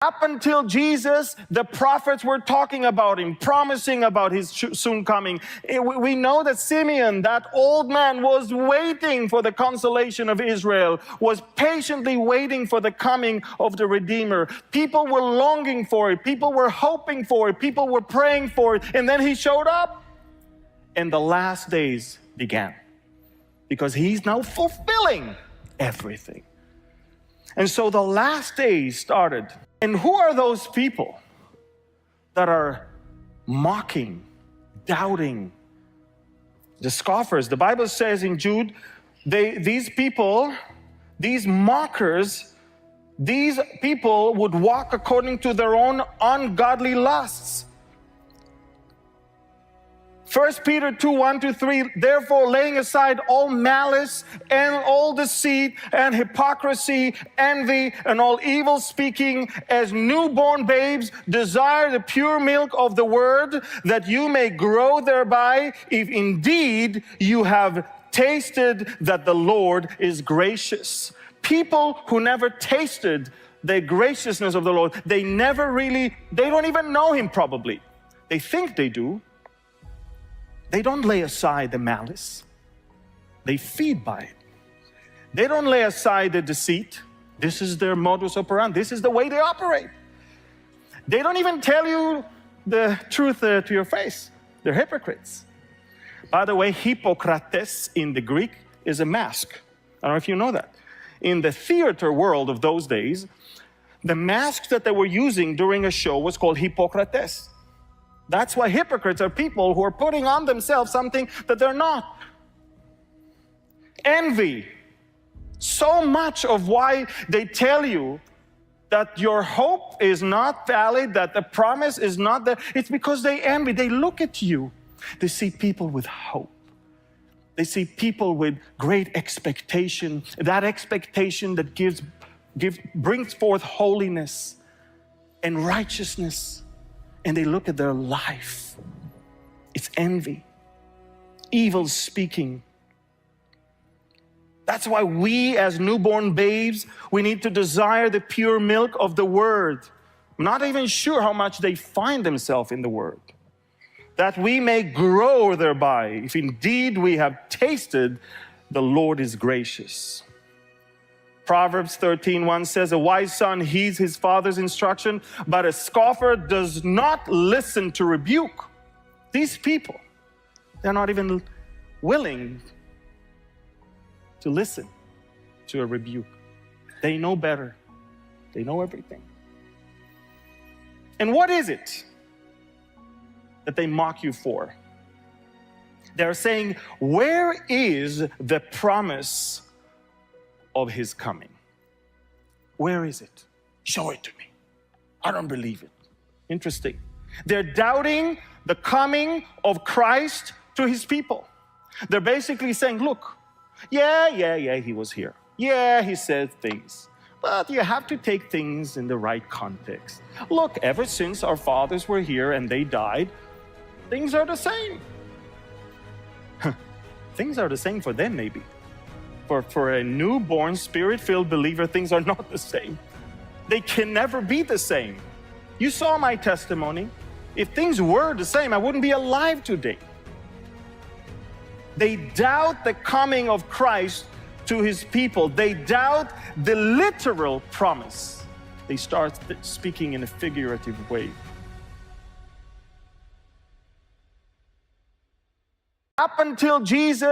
Up until Jesus, the prophets were talking about him, promising about his soon coming. We know that Simeon, that old man, was waiting for the consolation of Israel, was patiently waiting for the coming of the Redeemer. People were longing for it. People were hoping for it. People were praying for it. And then he showed up. And the last days began. Because he's now fulfilling everything. And so the last days started. And who are those people that are mocking, doubting, the scoffers? The Bible says in Jude, these people, these mockers, these people would walk according to their own ungodly lusts. 1 Peter 2, 1-3, therefore laying aside all malice and all deceit and hypocrisy, envy and all evil speaking, as newborn babes desire the pure milk of the word, that you may grow thereby, if indeed you have tasted that the Lord is gracious. People who never tasted the graciousness of the Lord, they don't even know him probably. They think they do. They don't lay aside the malice. They feed by it. They don't lay aside the deceit. This is their modus operandi. This is the way they operate. They don't even tell you the truth to your face. They're hypocrites. By the way, Hippokrates in the Greek is a mask. I don't know if you know that. In the theater world of those days, the mask that they were using during a show was called Hippokrates. That's why hypocrites are people who are putting on themselves something that they're not. Envy. So much of why they tell you that your hope is not valid, that the promise is not there, it's because they envy. They look at you. They see people with hope. They see people with great expectation. That expectation that brings forth holiness and righteousness. And they look at their life. It's envy, evil speaking. That's why we as newborn babes, we need to desire the pure milk of the word. I'm not even sure how much they find themselves in the word. That we may grow thereby, if indeed we have tasted the Lord is gracious. Proverbs 13:1 says, a wise son heeds his father's instruction, but a scoffer does not listen to rebuke. These people, they're not even willing to listen to a rebuke. They know better. They know everything. And what is it that they mock you for? They're saying, where is the promise of his coming? Where is it? Show it to me. I don't believe it. Interesting. They're doubting the coming of Christ to his people. They're basically saying, look, yeah, he was here. Yeah, he said things. But you have to take things in the right context. Look, ever since our fathers were here and they died, things are the same. Things are the same for them, maybe. For a newborn, spirit-filled believer, things are not the same. They can never be the same. You saw my testimony. If things were the same, I wouldn't be alive today. They doubt the coming of Christ to his people. They doubt the literal promise. They start speaking in a figurative way. Up until Jesus